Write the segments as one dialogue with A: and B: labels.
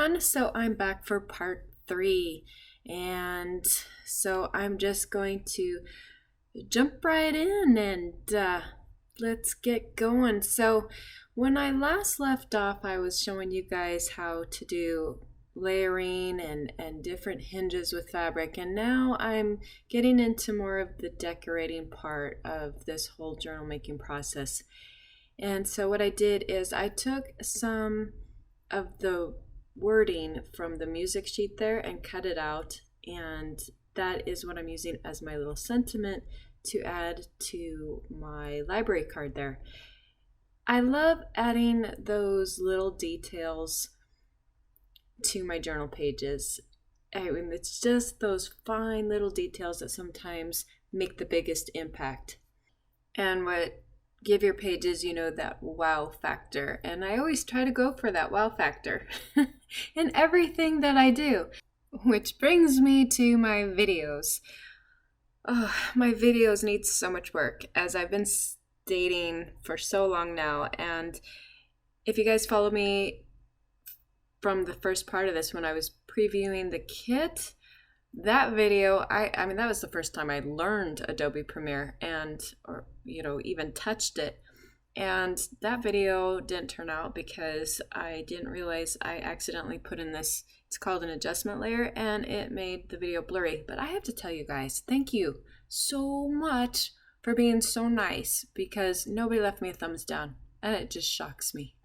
A: everyone. So I'm back for part 3, and so I'm just going to jump right in and let's get going. So when I last left off, I was showing you guys how to do layering and different hinges with fabric, and now I'm getting into more of the decorating part of this whole journal making process. And so what I did is I took some of the wording from the music sheet there and cut it out, and that is what I'm using as my little sentiment to add to my library card there. I love adding those little details to my journal pages. I mean, it's just those fine little details that sometimes make the biggest impact and what give your pages, that wow factor. And I always try to go for that wow factor in everything that I do, which brings me to my videos. Oh, my videos need so much work, as I've been stating for so long now. And if you guys follow me from the first part of this, when I was previewing the kit, that video, I mean, that was the first time I learned Adobe Premiere or even touched it. And that video didn't turn out because I didn't realize I accidentally put in this, it's called an adjustment layer, and it made the video blurry. But I have to tell you guys, thank you so much for being so nice, because nobody left me a thumbs down, and it just shocks me.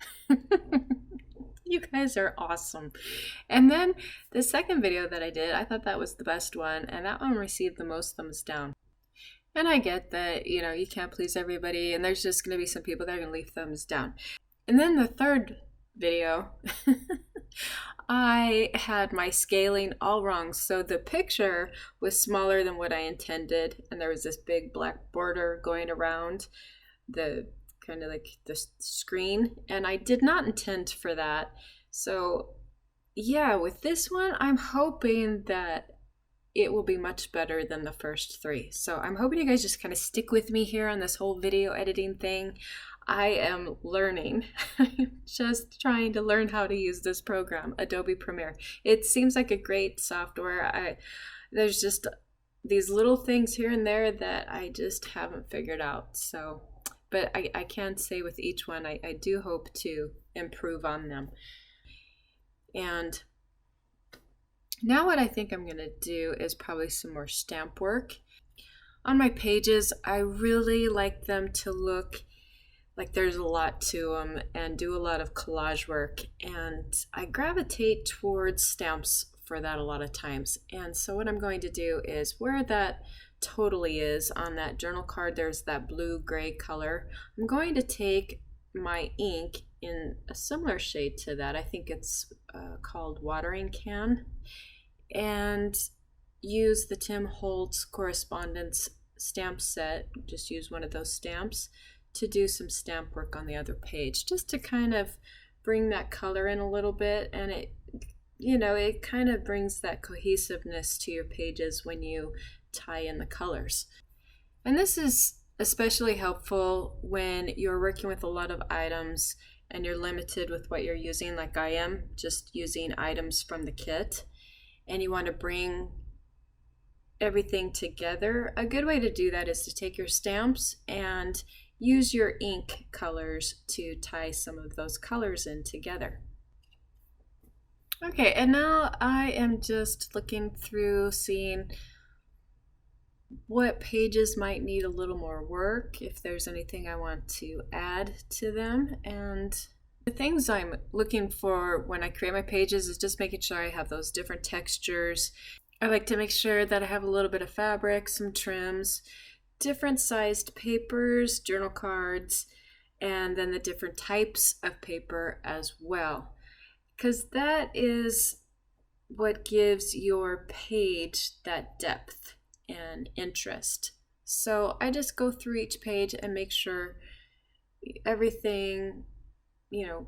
A: You guys are awesome. And then the second video that I did, I thought that was the best one, and that one received the most thumbs down. And I get that, you can't please everybody, and there's just going to be some people that are going to leave thumbs down. And then the third video, I had my scaling all wrong. So the picture was smaller than what I intended, and there was this big black border going around the kind of like the screen, and I did not intend for that. So yeah, with this one, I'm hoping that it will be much better than the first 3. So I'm hoping you guys just kind of stick with me here on this whole video editing thing. I am learning. I'm just trying to learn how to use this program, Adobe Premiere. It seems like a great software. There's just these little things here and there that I just haven't figured out. So but I can say with each one, I do hope to improve on them. And now what I think I'm going to do is probably some more stamp work. On my pages, I really like them to look like there's a lot to them and do a lot of collage work. And I gravitate towards stamps for that a lot of times. And so what I'm going to do is where that totally is on that journal card, there's that blue-gray color. I'm going to take my ink in a similar shade to that. I think it's called Watering Can, and use the Tim Holtz Correspondence stamp set. Just use one of those stamps to do some stamp work on the other page, just to kind of bring that color in a little bit, and it kind of brings that cohesiveness to your pages when you tie in the colors. And this is especially helpful when you're working with a lot of items and you're limited with what you're using, like I am, just using items from the kit, and you want to bring everything together. A good way to do that is to take your stamps and use your ink colors to tie some of those colors in together. Okay, and now I am just looking through, seeing what pages might need a little more work, if there's anything I want to add to them. And the things I'm looking for when I create my pages is just making sure I have those different textures. I like to make sure that I have a little bit of fabric, some trims, different sized papers, journal cards, and then the different types of paper as well, because that is what gives your page that depth and interest. So I just go through each page and make sure everything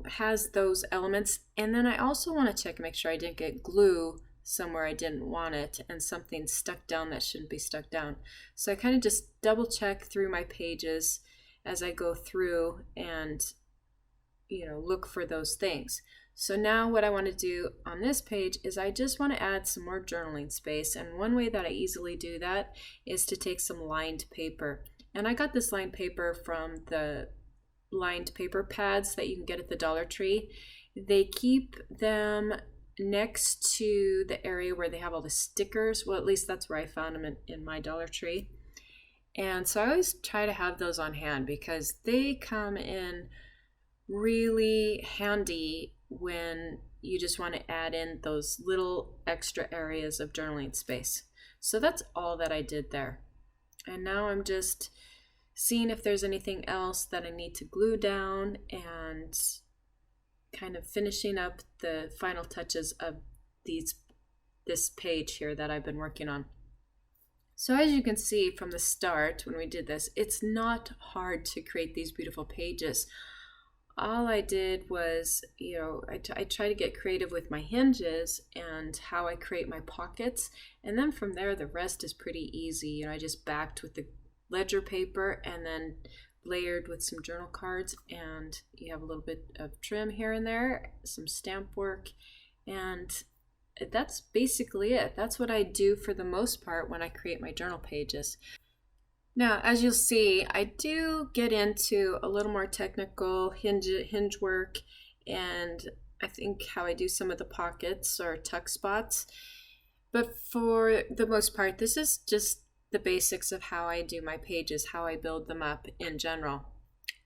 A: has those elements. And then I also want to check and make sure I didn't get glue somewhere I didn't want it, and something stuck down that shouldn't be stuck down. So I kind of just double check through my pages as I go through and look for those things. So now what I want to do on this page is I just want to add some more journaling space, and one way that I easily do that is to take some lined paper. And I got this lined paper from the lined paper pads that you can get at the Dollar Tree. They keep them next to the area where they have all the stickers. Well, at least that's where I found them in my Dollar Tree. And so I always try to have those on hand because they come in really handy when you just want to add in those little extra areas of journaling space. So that's all that I did there. And now I'm just seeing if there's anything else that I need to glue down and kind of finishing up the final touches of this page here that I've been working on. So as you can see from the start when we did this, it's not hard to create these beautiful pages. All I did was, I try to get creative with my hinges and how I create my pockets. And then from there, the rest is pretty easy. I just backed with the ledger paper and then layered with some journal cards. And you have a little bit of trim here and there, some stamp work. And that's basically it. That's what I do for the most part when I create my journal pages. Now, as you'll see, I do get into a little more technical hinge work, and I think how I do some of the pockets or tuck spots. But for the most part, this is just the basics of how I do my pages, how I build them up in general.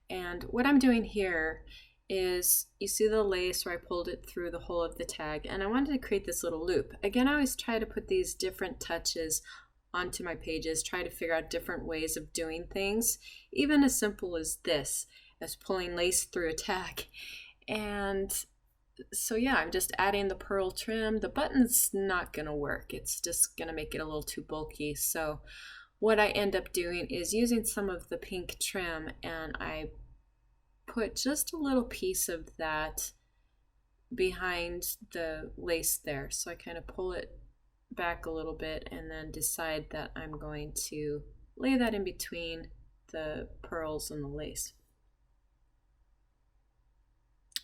A: And what I'm doing here is, you see the lace where I pulled it through the hole of the tag, and I wanted to create this little loop. Again, I always try to put these different touches onto my pages, try to figure out different ways of doing things, even as simple as this, as pulling lace through a tag. And so yeah, I'm just adding the pearl trim. The button's not gonna work. It's just gonna make it a little too bulky. So what I end up doing is using some of the pink trim, and I put just a little piece of that behind the lace there. So I kind of pull it back a little bit and then decide that I'm going to lay that in between the pearls and the lace.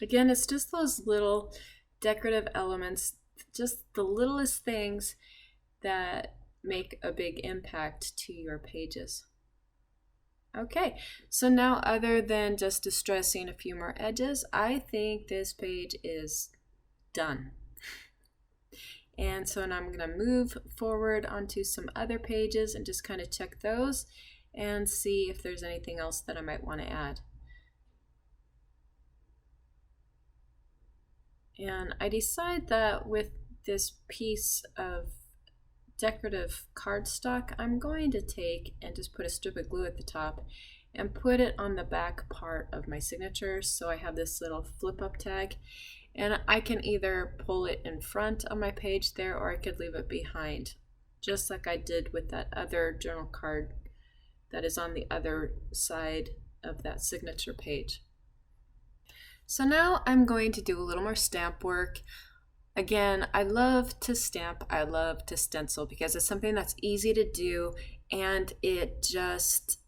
A: Again, it's just those little decorative elements, just the littlest things that make a big impact to your pages. Okay, so now other than just distressing a few more edges, I think this page is done. And so now I'm going to move forward onto some other pages and just kind of check those and see if there's anything else that I might want to add. And I decide that with this piece of decorative cardstock, I'm going to take and just put a strip of glue at the top and put it on the back part of my signature. So I have this little flip up tag. And I can either pull it in front of my page there, or I could leave it behind, just like I did with that other journal card that is on the other side of that signature page. So now I'm going to do a little more stamp work. Again, I love to stamp, I love to stencil because it's something that's easy to do, and it just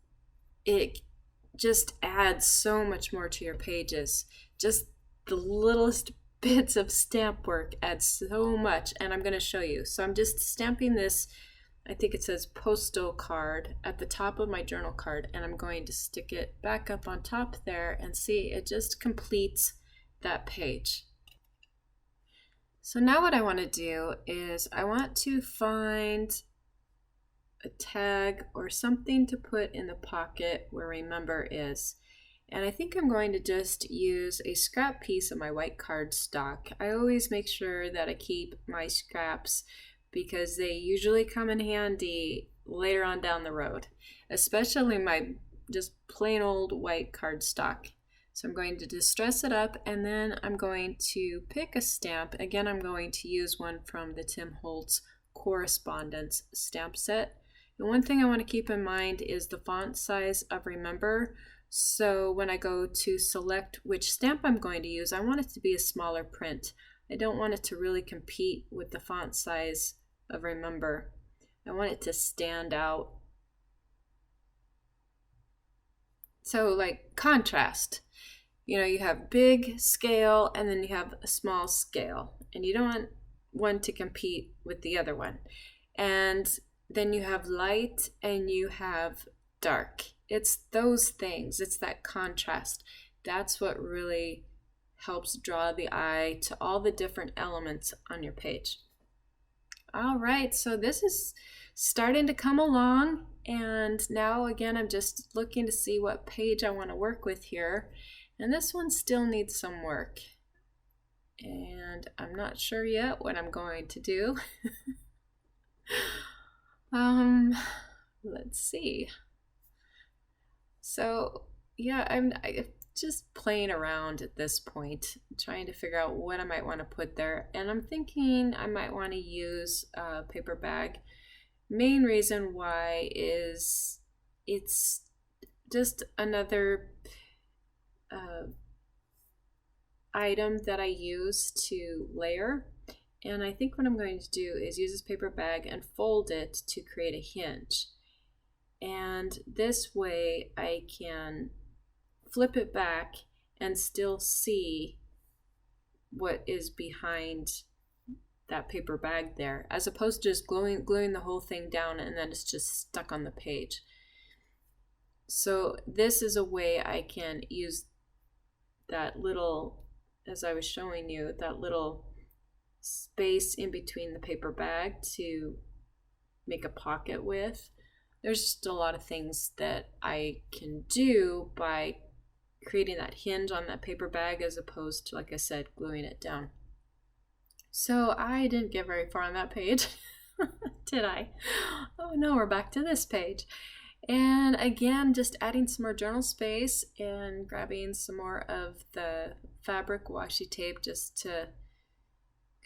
A: adds so much more to your pages. Just the littlest bits of stamp work add so much, and I'm going to show you. So I'm just stamping this, I think it says postal card, at the top of my journal card, and I'm going to stick it back up on top there, and see, it just completes that page. So now what I want to do is I want to find a tag or something to put in the pocket where Remember is. And I think I'm going to just use a scrap piece of my white cardstock. I always make sure that I keep my scraps because they usually come in handy later on down the road, especially my just plain old white cardstock. So I'm going to distress it up, and then I'm going to pick a stamp. Again, I'm going to use one from the Tim Holtz Correspondence stamp set. And one thing I want to keep in mind is the font size of Remember. So when I go to select which stamp I'm going to use, I want it to be a smaller print. I don't want it to really compete with the font size of Remember. I want it to stand out. So like contrast. you have big scale and then you have a small scale, and you don't want one to compete with the other one. And then you have light and you have dark. It's those things, it's that contrast. That's what really helps draw the eye to all the different elements on your page. All right, so this is starting to come along, and now again I'm just looking to see what page I want to work with here, and this one still needs some work, and I'm not sure yet what I'm going to do. Let's see. So yeah, I'm just playing around at this point, trying to figure out what I might want to put there. And I'm thinking I might want to use a paper bag. Main reason why is it's just another item that I use to layer. And I think what I'm going to do is use this paper bag and fold it to create a hinge. And this way I can flip it back and still see what is behind that paper bag there, as opposed to just gluing the whole thing down and then it's just stuck on the page. So this is a way I can use that little, as I was showing you, that little space in between the paper bag to make a pocket with. There's just a lot of things that I can do by creating that hinge on that paper bag as opposed to, like I said, gluing it down. So I didn't get very far on that page, did I? Oh no, we're back to this page. And again, just adding some more journal space and grabbing some more of the fabric washi tape just to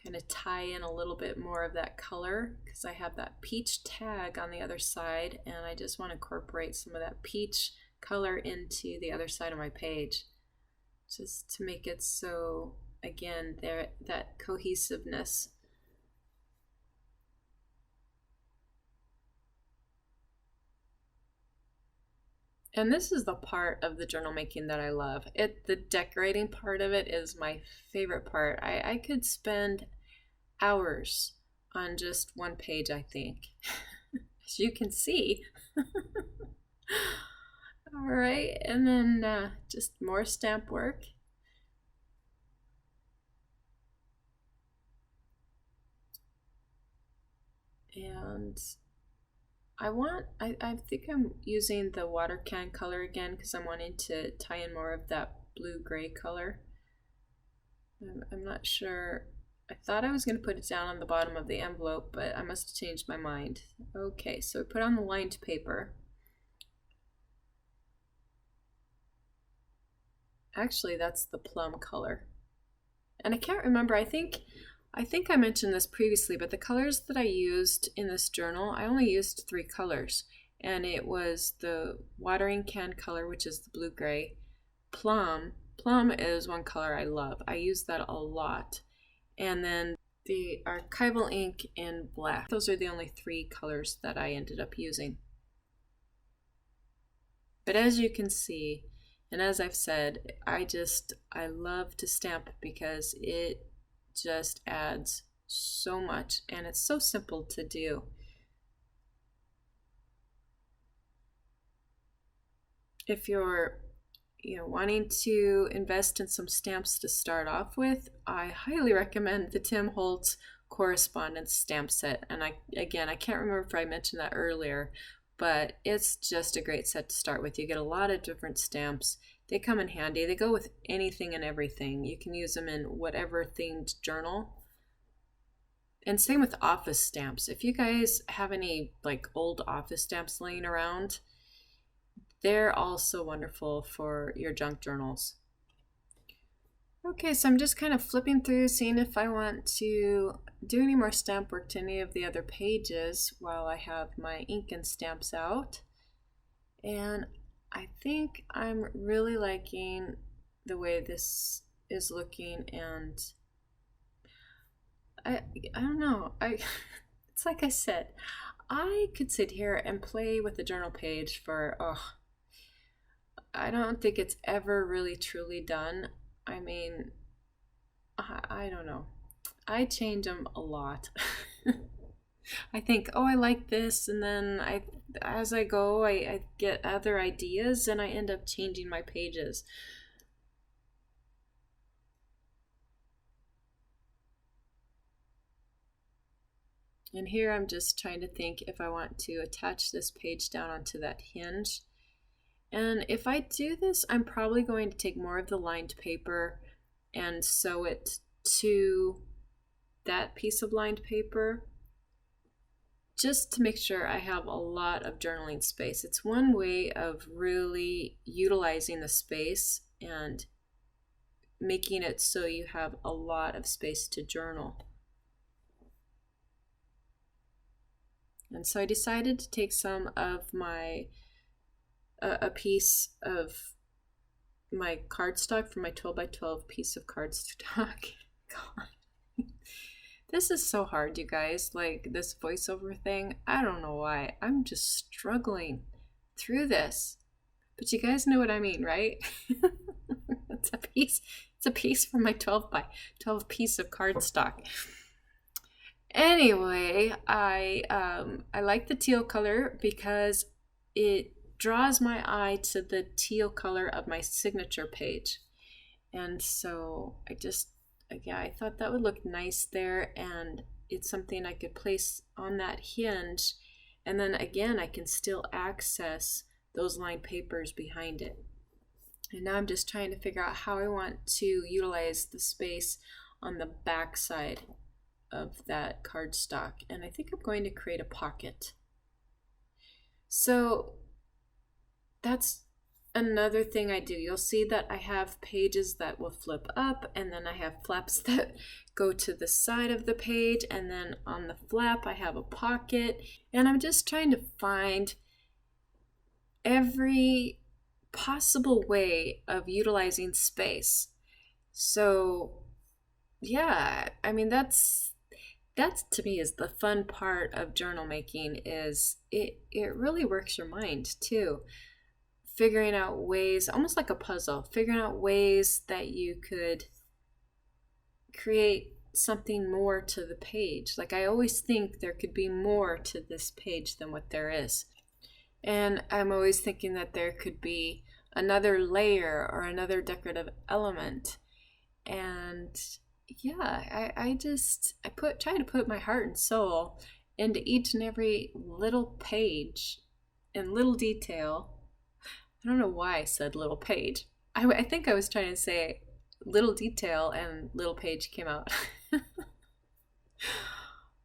A: kind of tie in a little bit more of that color, because I have that peach tag on the other side and I just want to incorporate some of that peach color into the other side of my page, just to make it so, again, there, that cohesiveness. And this is the part of the journal making that I love. The decorating part of it is my favorite part. I could spend hours on just one page, I think, as you can see. All right, and then just more stamp work. And I think I'm using the water can color again because I'm wanting to tie in more of that blue-gray color. I'm not sure. I thought I was going to put it down on the bottom of the envelope, but I must have changed my mind. Okay, so we put on the lined paper. Actually, that's the plum color. And I can't remember, I think I mentioned this previously, but the colors that I used in this journal, I only used 3 colors. And it was the watering can color, which is the blue-gray. Plum is one color I love. I use that a lot. And then the archival ink in black. Those are the only 3 colors that I ended up using. But as you can see, and as I've said, I love to stamp because it just adds so much and it's so simple to do. If you're wanting to invest in some stamps to start off with, I highly recommend the Tim Holtz correspondence stamp set. And I can't remember if I mentioned that earlier, but it's just a great set to start with. You get a lot of different stamps. They come in handy. They go with anything and everything. You can use them in whatever themed journal. And same with office stamps. If you guys have any like old office stamps laying around, they're also wonderful for your junk journals. Okay, so I'm just kind of flipping through, seeing if I want to do any more stamp work to any of the other pages while I have my ink and stamps out. And I think I'm really liking the way this is looking, and I don't know, it's like I said, I could sit here and play with the journal page for I don't think it's ever really truly done. I mean, I don't know. I change them a lot. I think, oh, I like this, and then as I go, I get other ideas, and I end up changing my pages. And here I'm just trying to think if I want to attach this page down onto that hinge. And if I do this, I'm probably going to take more of the lined paper and sew it to that piece of lined paper, just to make sure I have a lot of journaling space. It's one way of really utilizing the space and making it so you have a lot of space to journal. And so I decided to take some of my, a piece of my cardstock from my 12 by 12 piece of cardstock. God. This is so hard, you guys, like this voiceover thing. I don't know why. I'm just struggling through this. But you guys know what I mean, right? It's a piece from my 12 by 12 piece of cardstock. Anyway, I like the teal color because it draws my eye to the teal color of my signature page. And so I thought that would look nice there, and it's something I could place on that hinge, and then again I can still access those lined papers behind it. And now I'm just trying to figure out how I want to utilize the space on the back side of that cardstock, and I think I'm going to create a pocket. So that's another thing I do. You'll see that I have pages that will flip up, and then I have flaps that go to the side of the page, and then on the flap I have a pocket, and I'm just trying to find every possible way of utilizing space. So yeah, I mean that's to me is the fun part of journal making. Is it really works your mind too, figuring out ways, almost like a puzzle, figuring out ways that you could create something more to the page. Like I always think there could be more to this page than what there is. And I'm always thinking that there could be another layer or another decorative element. And yeah, I try to put my heart and soul into each and every little page and little detail. I don't know why I said little page. I think I was trying to say little detail, and little page came out.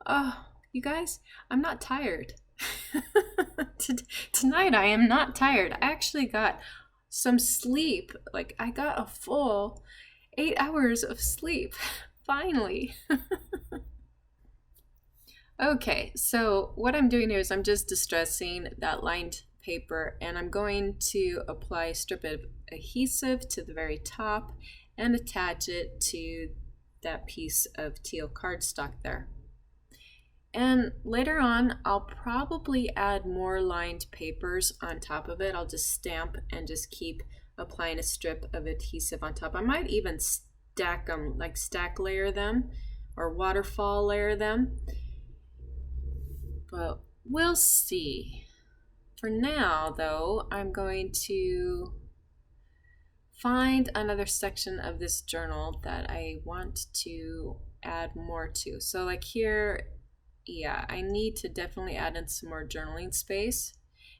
A: Oh, you guys, I'm not tired. Tonight I am not tired. I actually got some sleep. Like I got a full 8 hours of sleep, finally. Okay, so what I'm doing here is I'm just distressing that lined paper, and I'm going to apply a strip of adhesive to the very top and attach it to that piece of teal cardstock there. And later on, I'll probably add more lined papers on top of it. I'll just stamp and just keep applying a strip of adhesive on top. I might even stack them, like stack layer them or waterfall layer them, but we'll see. For now though, I'm going to find another section of this journal that I want to add more to. So like here, yeah, I need to definitely add in some more journaling space.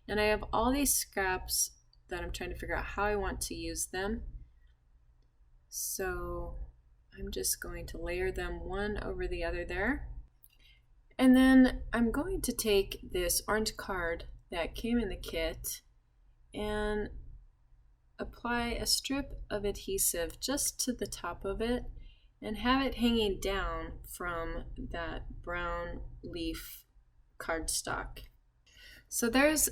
A: And I have all these scraps that I'm trying to figure out how I want to use them. So I'm just going to layer them one over the other there. And then I'm going to take this orange card that came in the kit and apply a strip of adhesive just to the top of it and have it hanging down from that brown leaf cardstock. So there's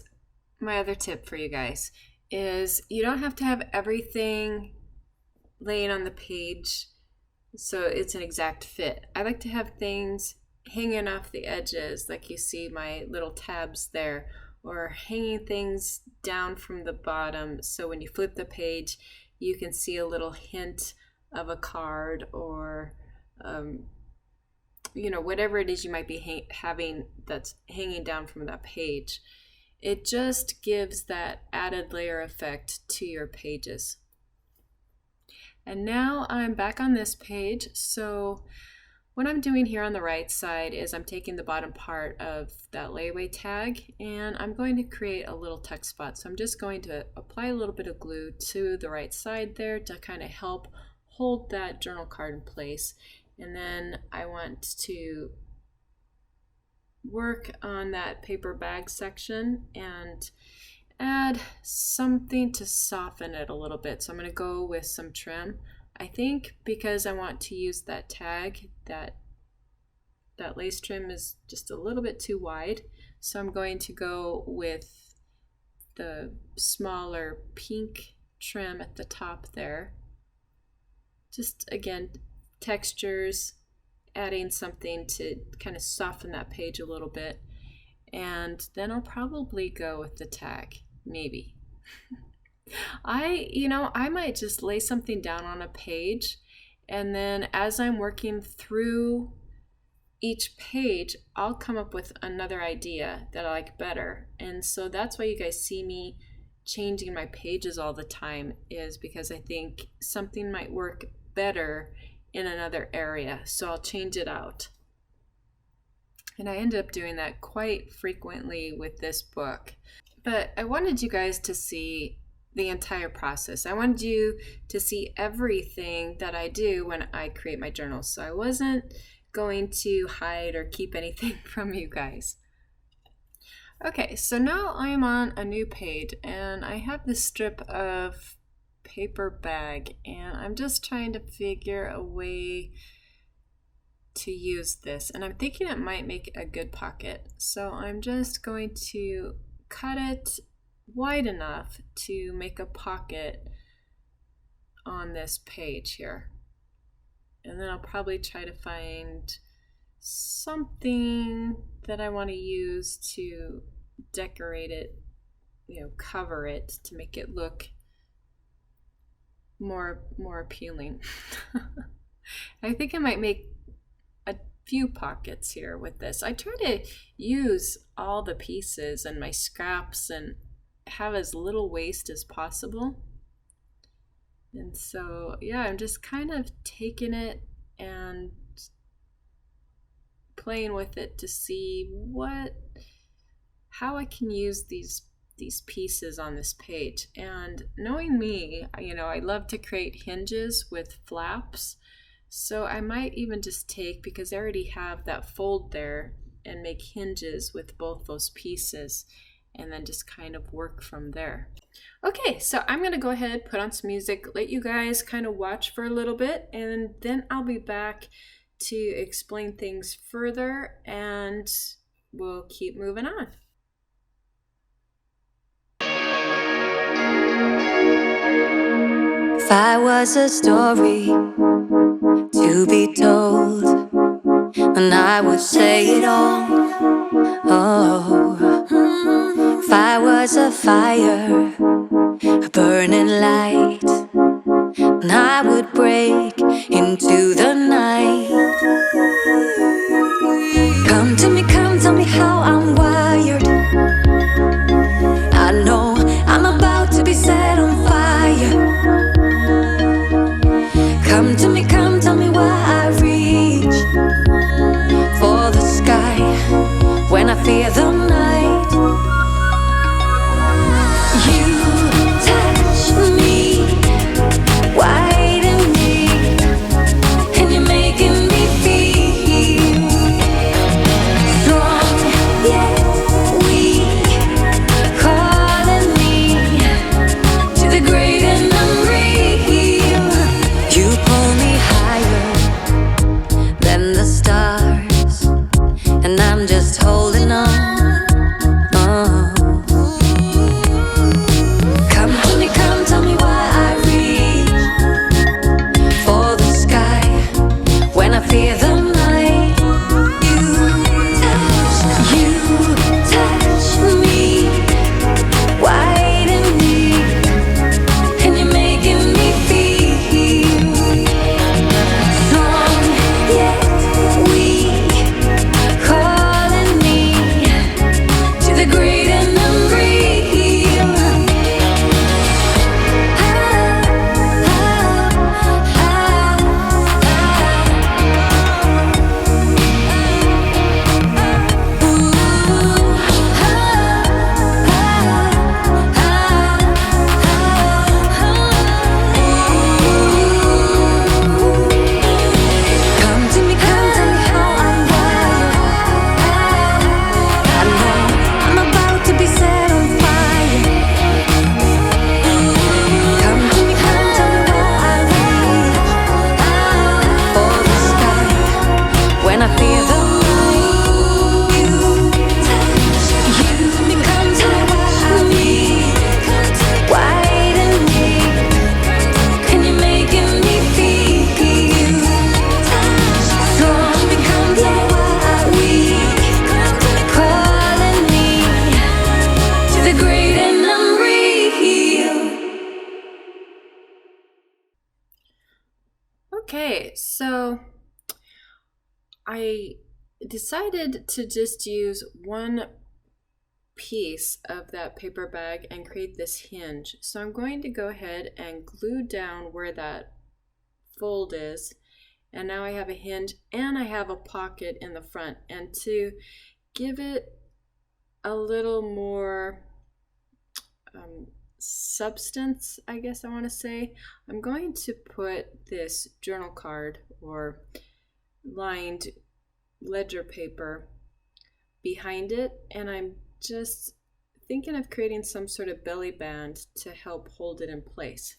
A: my other tip for you guys, is you don't have to have everything laying on the page so it's an exact fit. I like to have things hanging off the edges, like you see my little tabs there, or hanging things down from the bottom, so when you flip the page you can see a little hint of a card, or whatever it is you might be having that's hanging down from that page. It just gives that added layer effect to your pages. And now I'm back on this page. So what I'm doing here on the right side is I'm taking the bottom part of that layaway tag and I'm going to create a little text spot. So I'm just going to apply a little bit of glue to the right side there to kind of help hold that journal card in place. And then I want to work on that paper bag section and add something to soften it a little bit. So I'm going to go with some trim. I think because I want to use that tag, that lace trim is just a little bit too wide. So I'm going to go with the smaller pink trim at the top there. Just again, textures, adding something to kind of soften that page a little bit. And then I'll probably go with the tag, maybe. I might just lay something down on a page, and then as I'm working through each page, I'll come up with another idea that I like better. And so that's why you guys see me changing my pages all the time, is because I think something might work better in another area, so I'll change it out. And I ended up doing that quite frequently with this book. But I wanted you guys to see the entire process. I wanted you to see everything that I do when I create my journals. So I wasn't going to hide or keep anything from you guys. Okay, so now I'm on a new page and I have this strip of paper bag and I'm just trying to figure a way to use this, and I'm thinking it might make a good pocket. So I'm just going to cut it wide enough to make a pocket on this page here, and then I'll probably try to find something that I want to use to decorate it, cover it to make it look more appealing. I think I might make a few pockets here with this. I try to use all the pieces and my scraps and have as little waste as possible. And so yeah, I'm just kind of taking it and playing with it to see how I can use these pieces on this page. And knowing me, I love to create hinges with flaps. So I might even just take, because I already have that fold there, and make hinges with both those pieces and then just kind of work from there. Okay, so I'm gonna go ahead, put on some music, let you guys kind of watch for a little bit, and then I'll be back to explain things further and we'll keep moving on.
B: If I was a story to be told, then I would say it all. Oh, if I was a fire, a burning light, then I would break into the night. Come tell me how I'm wired. I know I'm about to be set on fire. Come tell me why I reach for the sky when I fear the night. You touch me, white and me,
A: Okay, so I decided to just use one piece of that paper bag and create this hinge. So I'm going to go ahead and glue down where that fold is, and now I have a hinge and I have a pocket in the front. And to give it a little more substance, I guess I want to say, I'm going to put this journal card or lined ledger paper behind it, and I'm just thinking of creating some sort of belly band to help hold it in place.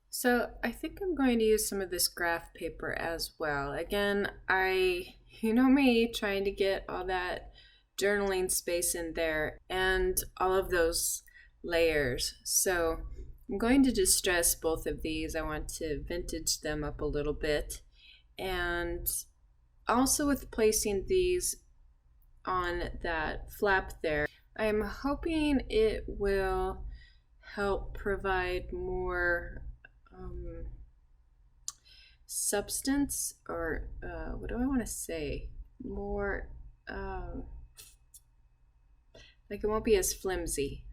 A: So I think I'm going to use some of this graph paper as well. Again, you know me, trying to get all that journaling space in there and all of those layers. So I'm going to just stress both of these. I want to vintage them up a little bit. And also with placing these on that flap there, I'm hoping it will help provide more substance, or what do I want to say? More, like it won't be as flimsy.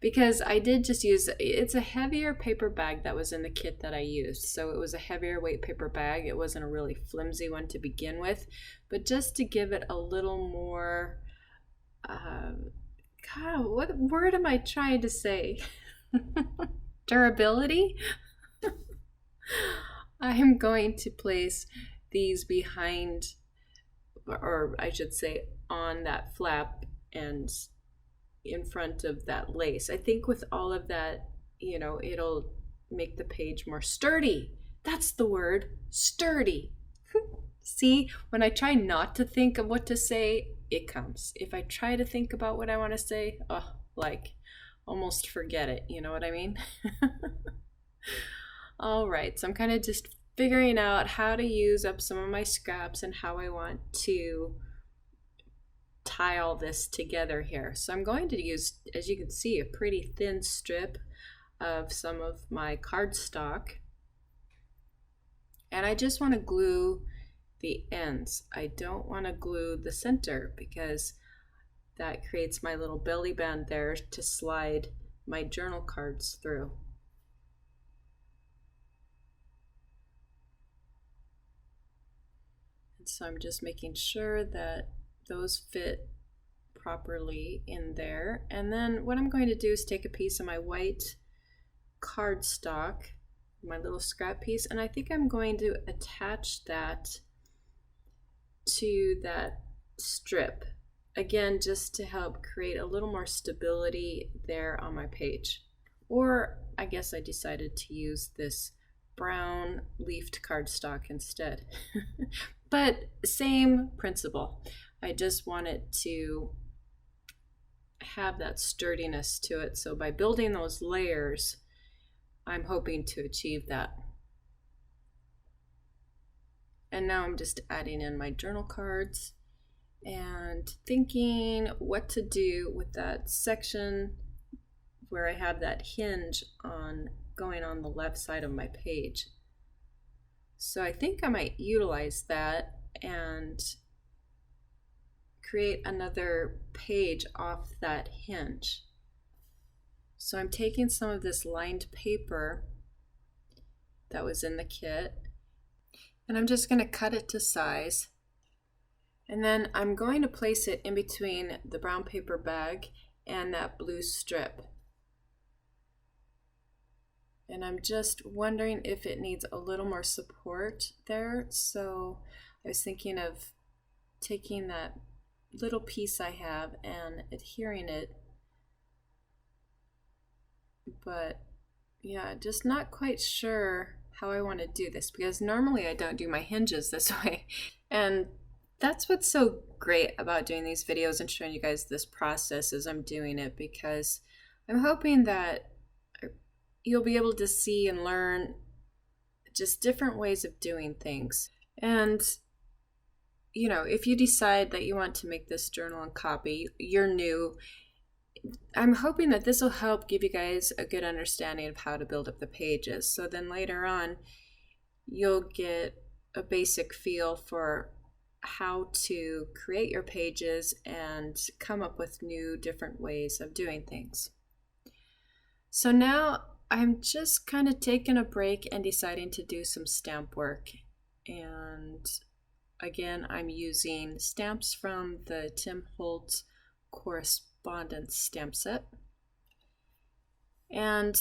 A: Because I did just use, it's a heavier paper bag that was in the kit that I used. So it was a heavier weight paper bag. It wasn't a really flimsy one to begin with, but just to give it a little more, God, what word am I trying to say? Durability? I'm going to place these behind, or I should say on that flap and in front of that lace. I think with all of that, it'll make the page more sturdy. That's the word, sturdy. See, when I try not to think of what to say, it comes. If I try to think about what I want to say, almost forget it. You know what I mean? All right, so I'm kind of just figuring out how to use up some of my scraps and how I want to tie all this together here. So I'm going to use, as you can see, a pretty thin strip of some of my cardstock. And I just want to glue the ends. I don't want to glue the center because that creates my little belly band there to slide my journal cards through. So I'm just making sure that those fit properly in there. And then what I'm going to do is take a piece of my white cardstock, my little scrap piece, and I think I'm going to attach that to that strip. Again, just to help create a little more stability there on my page. Or I guess I decided to use this brown leafed cardstock instead. But same principle. I just want it to have that sturdiness to it. So by building those layers, I'm hoping to achieve that. And now I'm just adding in my journal cards and thinking what to do with that section where I have that hinge on going on the left side of my page. So I think I might utilize that and create another page off that hinge. So I'm taking some of this lined paper that was in the kit, and I'm just going to cut it to size. And then I'm going to place it in between the brown paper bag and that blue strip. And I'm just wondering if it needs a little more support there. So I was thinking of taking that little piece I have and adhering it. But yeah, just not quite sure how I want to do this, because normally I don't do my hinges this way. And that's what's so great about doing these videos and showing you guys this process as I'm doing it, because I'm hoping that you'll be able to see and learn just different ways of doing things. And if you decide that you want to make this journal and copy, you're new, I'm hoping that this will help give you guys a good understanding of how to build up the pages. So then later on, you'll get a basic feel for how to create your pages and come up with new different ways of doing things. So now I'm just kind of taking a break and deciding to do some stamp work. And again, I'm using stamps from the Tim Holtz Correspondence stamp set. And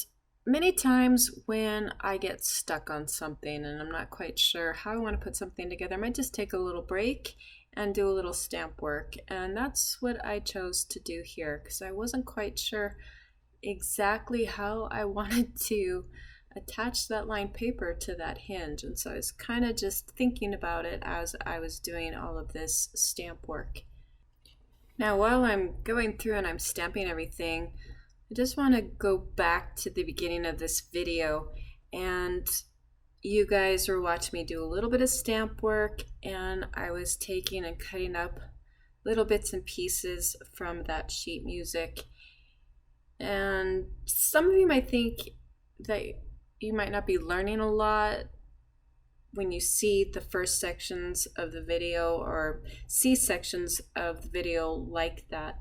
A: many times when I get stuck on something and I'm not quite sure how I want to put something together, I might just take a little break and do a little stamp work. And that's what I chose to do here because I wasn't quite sure exactly how I wanted to attach that lined paper to that hinge. And so I was kind of just thinking about it as I was doing all of this stamp work. Now, while I'm going through and I'm stamping everything, I just want to go back to the beginning of this video, and you guys were watching me do a little bit of stamp work, and I was taking and cutting up little bits and pieces from that sheet music. And some of you might think that you might not be learning a lot when you see the first sections of the video or see sections of the video like that.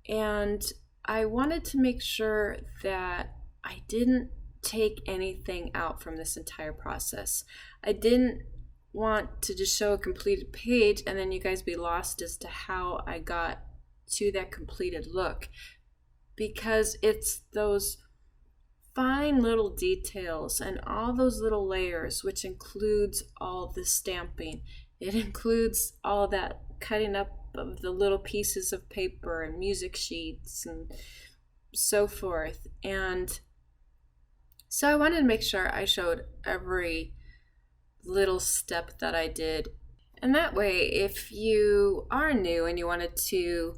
A: And I wanted to make sure that I didn't take anything out from this entire process. I didn't want to just show a completed page and then you guys be lost as to how I got to that completed look, because it's those fine little details and all those little layers, which includes all the stamping. It includes all that cutting up of the little pieces of paper and music sheets and so forth. And so I wanted to make sure I showed every little step that I did. And that way, if you are new and you wanted to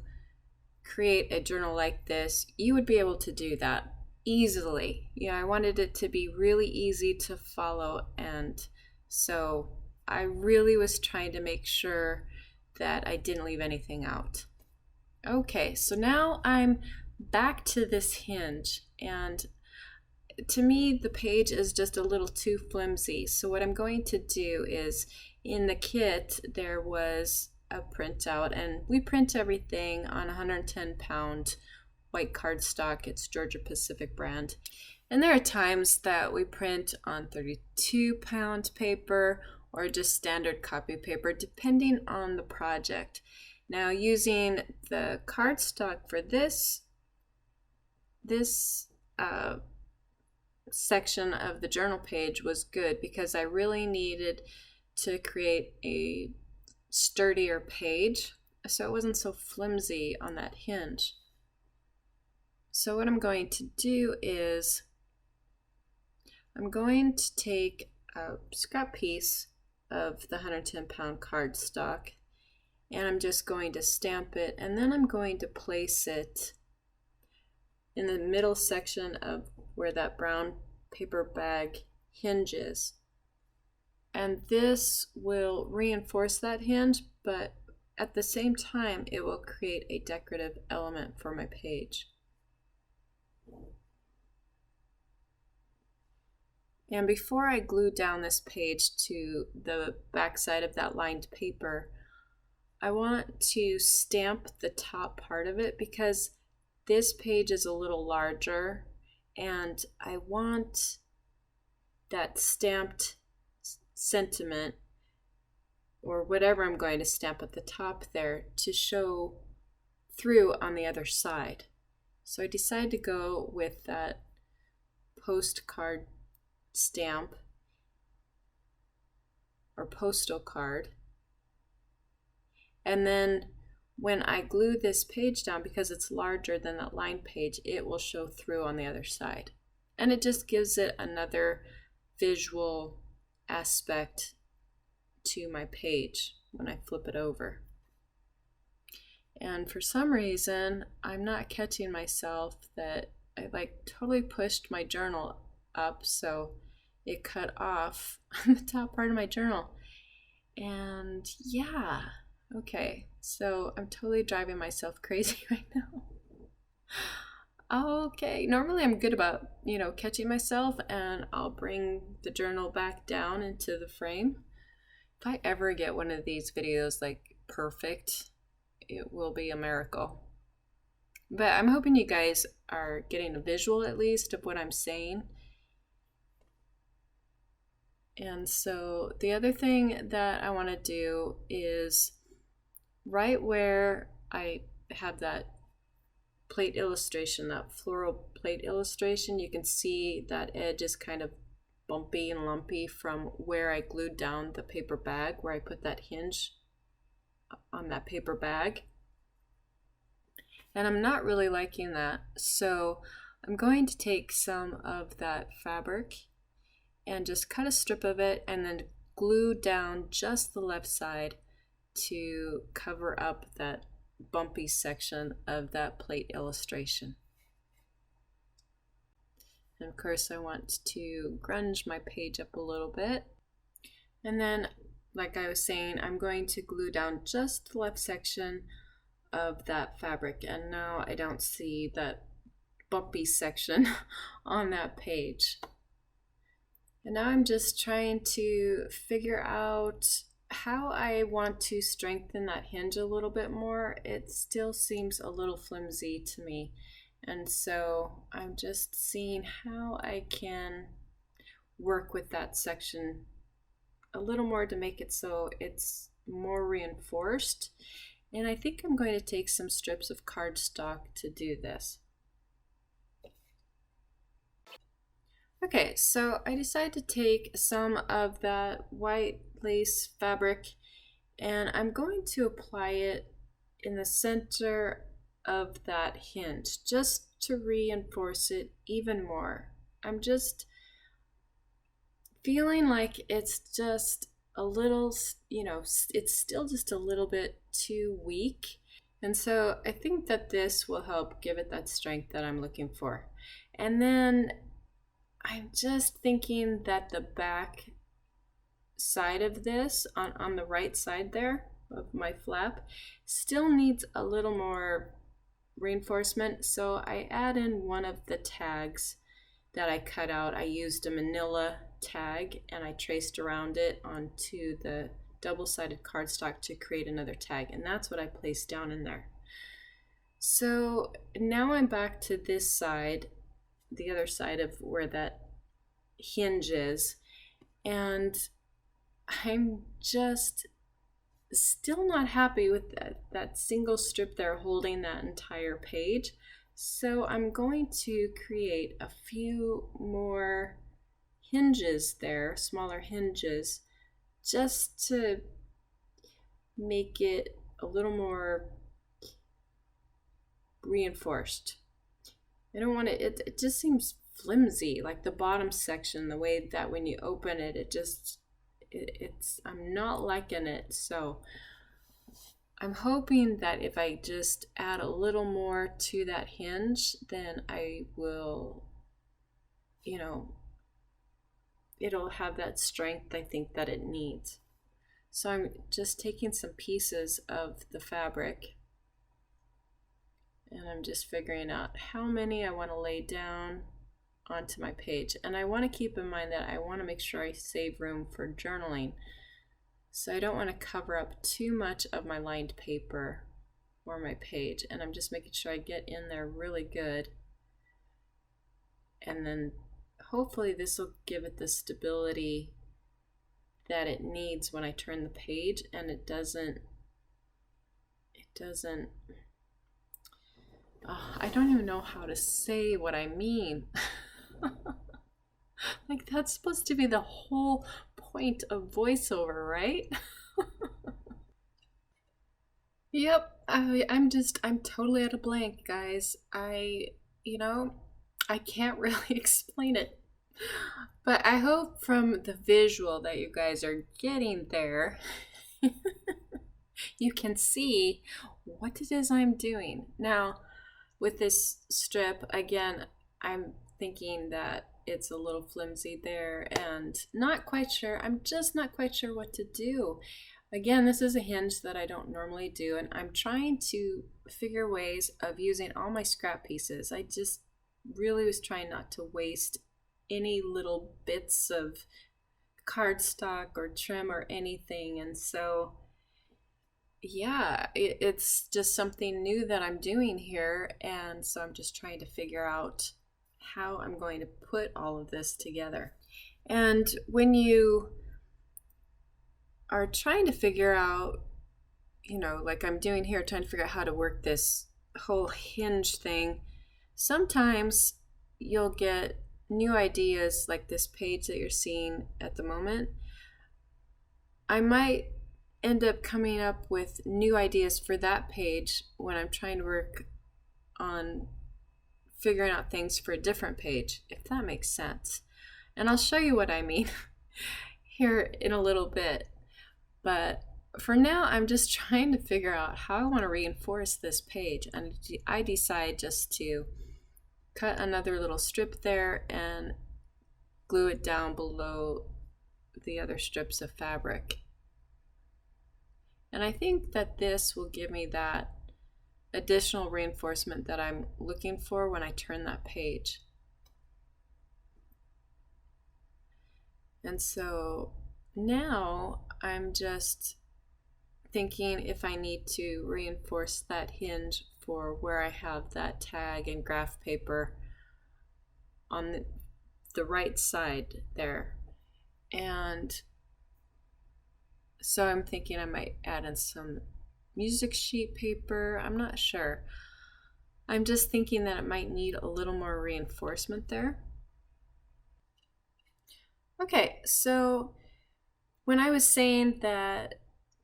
A: create a journal like this, you would be able to do that easily. I wanted it to be really easy to follow, and so I really was trying to make sure that I didn't leave anything out. Okay, so now I'm back to this hinge, and to me the page is just a little too flimsy. So what I'm going to do is, in the kit there was a printout, and we print everything on 110-pound white cardstock. It's Georgia Pacific brand. And there are times that we print on 32-pound paper or just standard copy paper, depending on the project. Now, using the cardstock for this section of the journal page was good because I really needed to create a sturdier page so it wasn't so flimsy on that hinge. So what I'm going to do is I'm going to take a scrap piece of the 110-pound cardstock, and I'm just going to stamp it, and then I'm going to place it in the middle section of where that brown paper bag hinges. And this will reinforce that hinge, but at the same time it will create a decorative element for my page. And before I glue down this page to the back side of that lined paper, I want to stamp the top part of it because this page is a little larger and I want that stamped sentiment or whatever I'm going to stamp at the top there to show through on the other side. So I decided to go with that postcard stamp or postal card, and then when I glue this page down, because it's larger than that lined page, it will show through on the other side, and it just gives it another visual aspect to my page when I flip it over. And for some reason I'm not catching myself that I totally pushed my journal up, so it cut off on the top part of my journal. And yeah, okay, so I'm totally driving myself crazy right now. Okay, normally I'm good about, catching myself, and I'll bring the journal back down into the frame. If I ever get one of these videos like perfect, it will be a miracle. But I'm hoping you guys are getting a visual at least of what I'm saying. And so the other thing that I want to do is right where I have that plate illustration, that floral plate illustration, you can see that edge is kind of bumpy and lumpy from where I glued down the paper bag, where I put that hinge on that paper bag. And I'm not really liking that. So I'm going to take some of that fabric and just cut a strip of it and then glue down just the left side to cover up that bumpy section of that plate illustration. And of course I want to grunge my page up a little bit. And then, like I was saying, I'm going to glue down just the left section of that fabric, and now I don't see that bumpy section on that page. And now I'm just trying to figure out how I want to strengthen that hinge a little bit more. It still seems a little flimsy to me, and so I'm just seeing how I can work with that section a little more to make it so it's more reinforced. And I think I'm going to take some strips of cardstock to do this. Okay, so I decided to take some of that white lace fabric and I'm going to apply it in the center of that hinge just to reinforce it even more. I'm just feeling like it's just a little, it's still just a little bit too weak. And so I think that this will help give it that strength that I'm looking for. And then I'm just thinking that the back side of this, on the right side there of my flap, still needs a little more reinforcement. So I add in one of the tags that I cut out. I used a manila tag and I traced around it onto the double-sided cardstock to create another tag, and that's what I placed down in there. So now I'm back to this side, the other side of where that hinge is, and I'm just still not happy with that single strip there holding that entire page. So I'm going to create a few more hinges there, smaller hinges, just to make it a little more reinforced. I don't want it just seems flimsy, like the bottom section, the way that when you open it, I'm not liking it. So I'm hoping that if I just add a little more to that hinge, then I will, it'll have that strength I think that it needs. So I'm just taking some pieces of the fabric and I'm just figuring out how many I want to lay down onto my page. And I want to keep in mind that I want to make sure I save room for journaling. So I don't want to cover up too much of my lined paper or my page. And I'm just making sure I get in there really good. And then hopefully this will give it the stability that it needs when I turn the page, and it doesn't, I don't even know how to say what I mean. Like, that's supposed to be the whole point of voiceover, right? Yep, I'm totally at a blank, guys. I can't really explain it. But I hope from the visual that you guys are getting there, you can see what it is I'm doing. Now, with this strip, again, I'm thinking that it's a little flimsy there and not quite sure. I'm just not quite sure what to do. Again, this is a hinge that I don't normally do, and I'm trying to figure ways of using all my scrap pieces. I just really was trying not to waste any little bits of cardstock or trim or anything, and so yeah, it's just something new that I'm doing here, and so I'm just trying to figure out how I'm going to put all of this together. And when you are trying to figure out, like I'm doing here, trying to figure out how to work this whole hinge thing, sometimes you'll get new ideas like this page that you're seeing at the moment. I might end up coming up with new ideas for that page when I'm trying to work on figuring out things for a different page, if that makes sense. And I'll show you what I mean here in a little bit. But for now, I'm just trying to figure out how I want to reinforce this page. And I decide just to cut another little strip there and glue it down below the other strips of fabric. And I think that this will give me that additional reinforcement that I'm looking for when I turn that page. And so now I'm just thinking if I need to reinforce that hinge for where I have that tag and graph paper on the right side there. And so I'm thinking I might add in some music sheet paper. I'm not sure. I'm just thinking that it might need a little more reinforcement there. Okay, so when I was saying that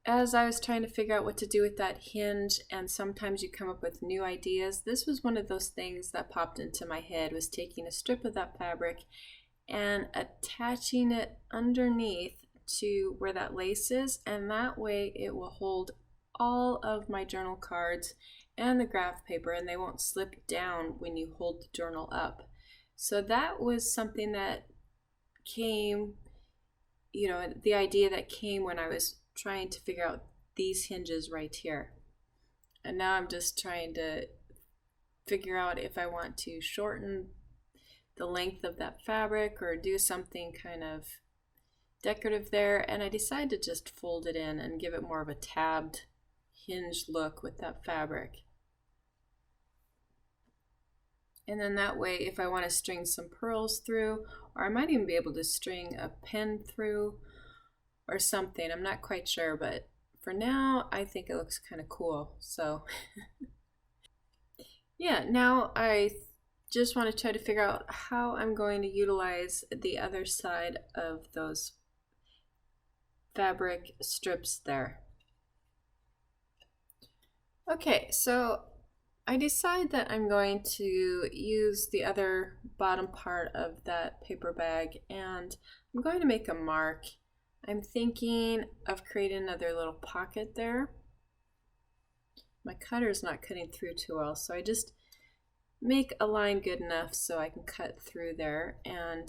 A: as I was trying to figure out what to do with that hinge, and sometimes you come up with new ideas, this was one of those things that popped into my head, was taking a strip of that fabric and attaching it underneath to where that lace is, and that way it will hold all of my journal cards and the graph paper, and they won't slip down when you hold the journal up. So that was something that came, the idea that came when I was trying to figure out these hinges right here. And now I'm just trying to figure out if I want to shorten the length of that fabric or do something kind of decorative there, and I decided to just fold it in and give it more of a tabbed hinge look with that fabric. And then that way, if I want to string some pearls through, or I might even be able to string a pin through or something, I'm not quite sure, but for now I think it looks kind of cool. So yeah, now I just want to try to figure out how I'm going to utilize the other side of those fabric strips there. Okay, so I decide that I'm going to use the other bottom part of that paper bag, and I'm going to make a mark. I'm thinking of creating another little pocket there. My cutter's not cutting through too well, so I just make a line good enough so I can cut through there, and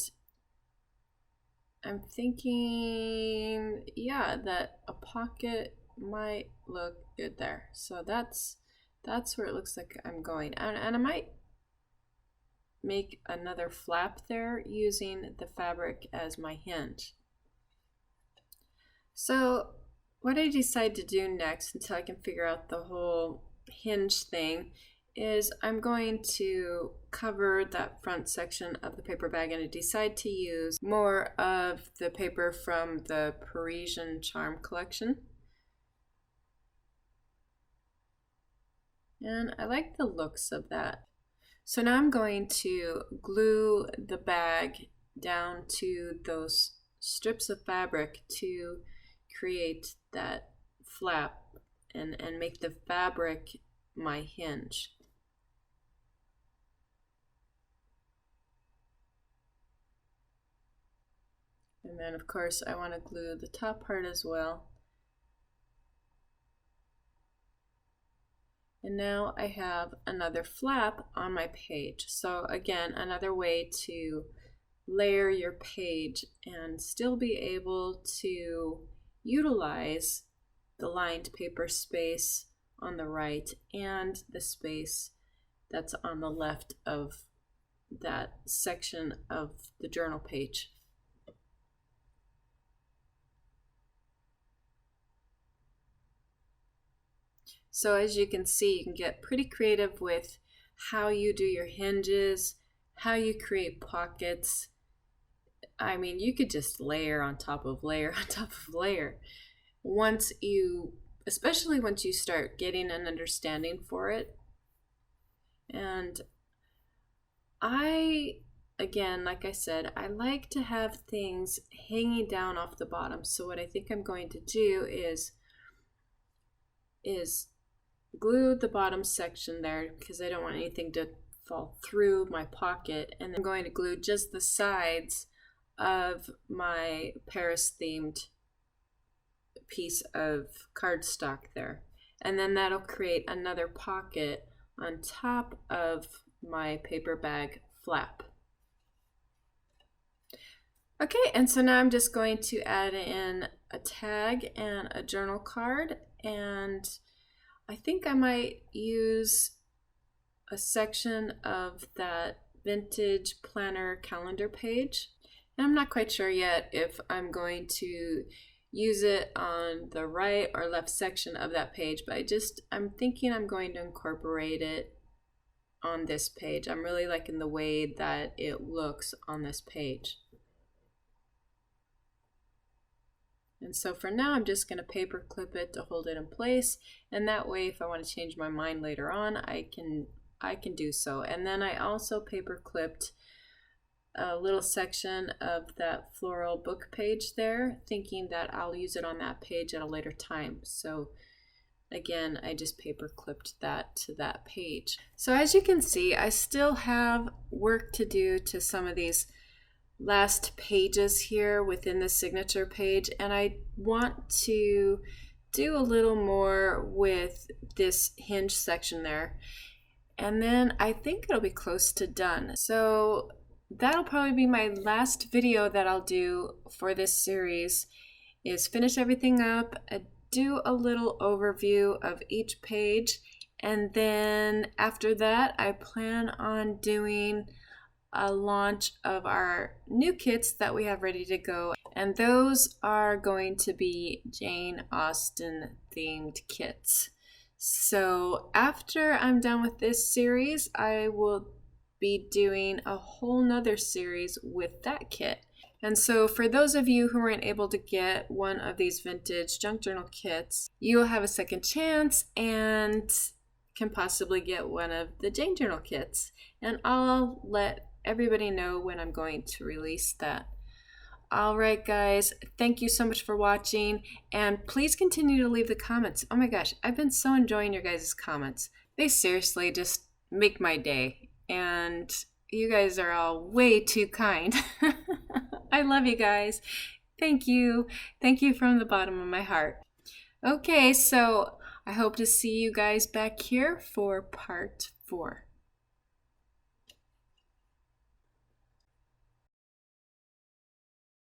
A: I'm thinking, yeah, that a pocket might look good there. So that's where it looks like I'm going. And I might make another flap there using the fabric as my hinge. So what I decide to do next, until I can figure out the whole hinge thing, is I'm going to cover that front section of the paper bag, and I decide to use more of the paper from the Parisian Charm collection. And I like the looks of that. So now I'm going to glue the bag down to those strips of fabric to create that flap and make the fabric my hinge. And then of course I want to glue the top part as well. And now I have another flap on my page. So again, another way to layer your page and still be able to utilize the lined paper space on the right and the space that's on the left of that section of the journal page. So as you can see, you can get pretty creative with how you do your hinges, how you create pockets. I mean, you could just layer on top of layer on top of layer. Especially once you start getting an understanding for it. And again, like I said, I like to have things hanging down off the bottom. So what I think I'm going to do is glue the bottom section there because I don't want anything to fall through my pocket. And I'm going to glue just the sides of my Paris themed piece of cardstock there. And then that'll create another pocket on top of my paper bag flap. Okay, and so now I'm just going to add in a tag and a journal card, and I think I might use a section of that vintage planner calendar page. And I'm not quite sure yet if I'm going to use it on the right or left section of that page, but I'm thinking I'm going to incorporate it on this page. I'm really liking the way that it looks on this page. And so for now, I'm just going to paper clip it to hold it in place, and that way if I want to change my mind later on, I can do so. And then I also paper clipped a little section of that floral book page there, thinking that I'll use it on that page at a later time. So again, I just paper clipped that to that page. So as you can see, I still have work to do to some of these last pages here within the signature page, and I want to do a little more with this hinge section there, and then I think it'll be close to done. So that'll probably be my last video that I'll do for this series, is finish everything up, do a little overview of each page, and then after that I plan on doing a launch of our new kits that we have ready to go, and those are going to be Jane Austen themed kits. So after I'm done with this series, I will be doing a whole nother series with that kit. And so for those of you who weren't able to get one of these vintage junk journal kits, you will have a second chance and can possibly get one of the Jane journal kits, and I'll let everybody know when I'm going to release that. Alright guys, thank you so much for watching, and please continue to leave the comments. Oh my gosh, I've been so enjoying your guys' comments. They seriously just make my day, and you guys are all way too kind. I love you guys. Thank you. Thank you from the bottom of my heart. Okay, so I hope to see you guys back here for part 4.